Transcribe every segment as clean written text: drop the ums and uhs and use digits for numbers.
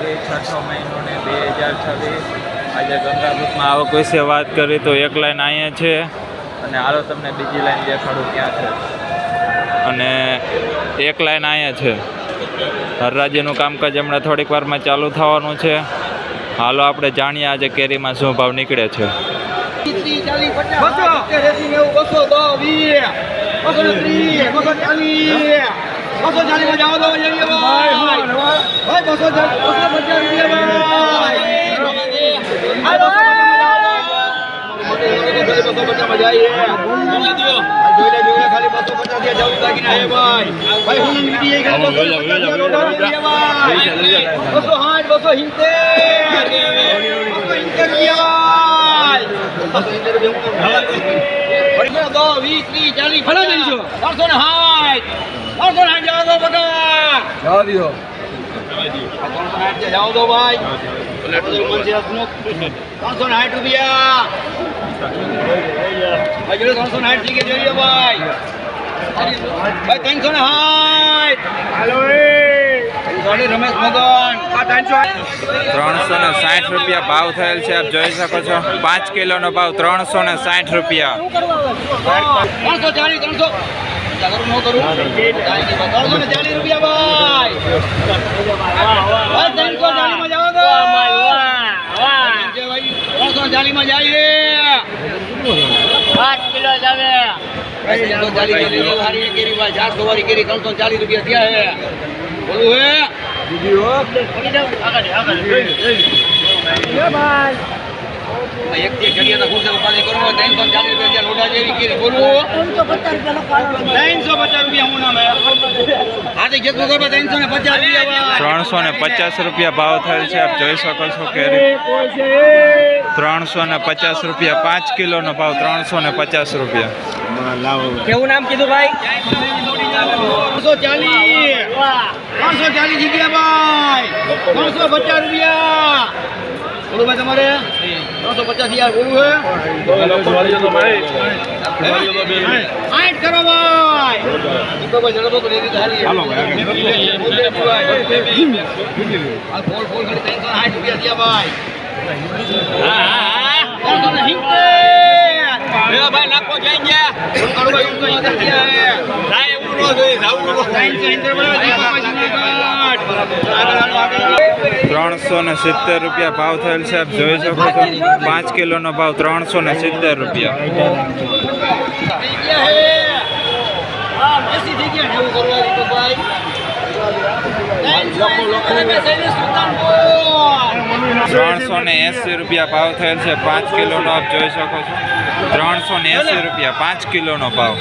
છઠ્ઠો મહિનો ને 2026 આજે ગંગાબુથમાં આવક વિશે વાત કરી તો એક લાઈન અહીંયા છે અને હાલો તમને બીજી લાઈન દેખાડું ક્યાં છે અને એક લાઈન અહીંયા છે. હરરાજીનું કામકાજ હમણાં થોડીક વારમાં ચાલુ થવાનું છે. હાલો આપણે જાણીએ આજે કેરીમાં શું ભાવ નીકળે છે. 360 રૂપિયા ભાવ થયેલ છે. આપ જોઈ શકો છો 5 કિલોનો ભાવ 360 રૂપિયા. 350 રૂપિયા ભાવ થયેલ છે. આપ જોઈ શકો છો કેરી 350 રૂપિયા. 5 કિલોનો ભાવ 350 રૂપિયા. કેવું નામ કીધું ભાઈ? 340 જગ્યા ભાઈ 350 રૂપિયા. બોલો ભાઈ તમારે 350 યાર બોલું હે 8 કરો ભાઈ. ભાઈ નાખો જઈ ગયા 370 રૂપિયા ભાવ થયેલ છે. આપ જોઈ શકો છો 5 કિલોનો ભાવ 370 રૂપિયા. ₹380 ભાવ થયેલ છે. 5 કિલોનો આપ જોઈ શકો છો 380 રૂપિયા 5 કિલોનો ભાવ.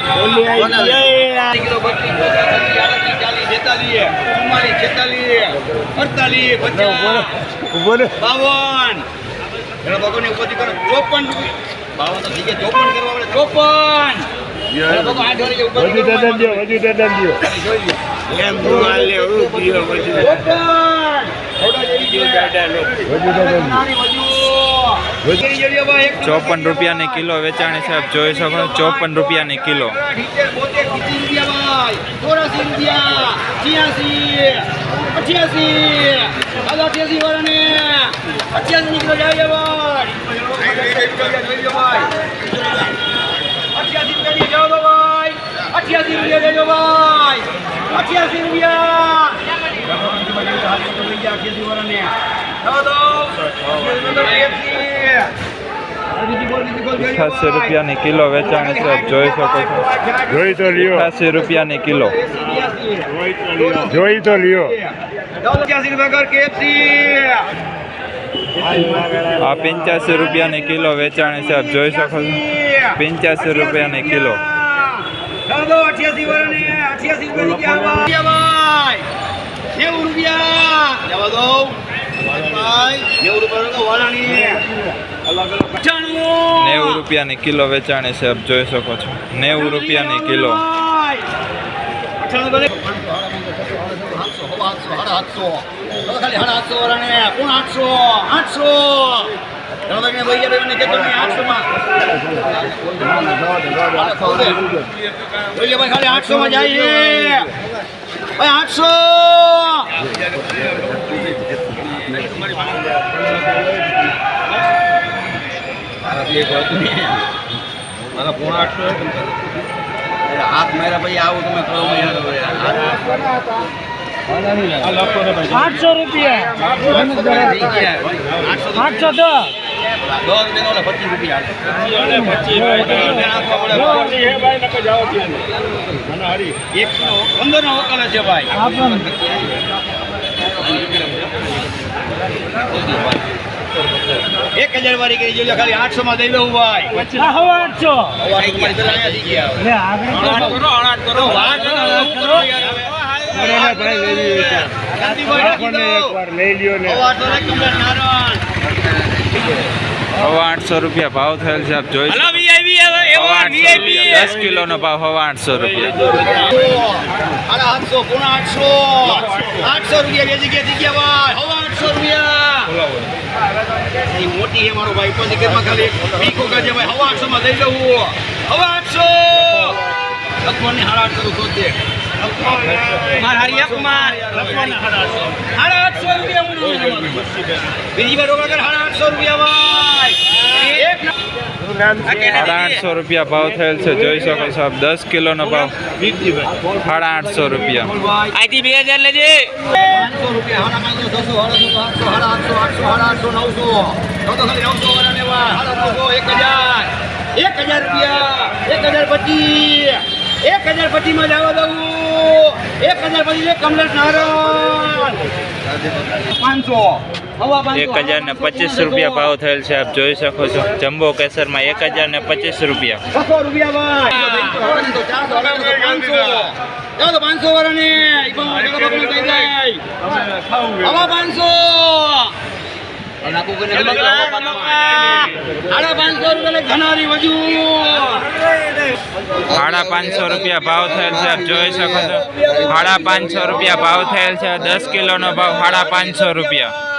54 રૂપિયાની કિલો વેચાણી છે. આપ જોઈ શકો 54 રૂપિયાની કિલો. 88 રૂપિયાની કિલો વેચાણી છે. આપ જોઈ શકો છો 88 રૂપિયાની કિલો. જોઈ તો લ્યો. આ 85 રૂપિયાની કિલો વેચાણી છે. આપ જોઈ શકો છો 85 રૂપિયાની કિલો. 90 રૂપિયાની કિલો વેચાણી છે. આપ જોઈ શકો છો 90 રૂપિયાની કિલો. 800 મારા પોણા 800 હાથ માર્યા પછી આવું તમે કરો 800 રૂપિયા 810 1000 વાળી કરી જોજો ખાલી 800 માં દઈ દઉં ભાઈ 800 રૂપિયા ભાવ થયેલ છે આપ જોઈ શકો. 10 કિલોનો ભાવ 800 રૂપિયા. 800 પોણા 800 રૂપિયા બે જગ્યા થઈ ગયા ભાઈ 800 રૂપિયા એ મોટી છે મારો ભાઈ ઉપર ઘરમાં ખાલી પીકો કરજે ભાઈ 800 માં દઈ દઉં 800 લખવાને 850 શોધે માર હારિયા કુમાર લખવાને 850 રૂપિયા બીજી વાર રોકડ 850 રૂપિયા ભાઈ 850 રૂપિયા ભાવ થયેલ છે જોઈ શકો છો આપ. 10 કિલોનો ભાવ 850 રૂપિયા. આઈથી 2000 લેજે 500 રૂપિયા 500 800 900 તો ખાલી 900 વાળાને વા 1000 રૂપિયા 1025 માં જવા દઉં 1025 કમલેશ નારાયણ 500 1025 રૂપિયા ભાવ થયેલ છે આપ જોઈ શકો છો. જમ્બો કેસરમાં 1025 રૂપિયા. 600 રૂપિયા ભાઈ 500 વાળાને 500 ઘનારી વજુ 550 રૂપિયા ભાવ થયેલ છે આપ જોઈ શકો છો. 550 રૂપિયા ભાવ થયેલ છે. 10 કિલોનો ભાવ 550 રૂપિયા.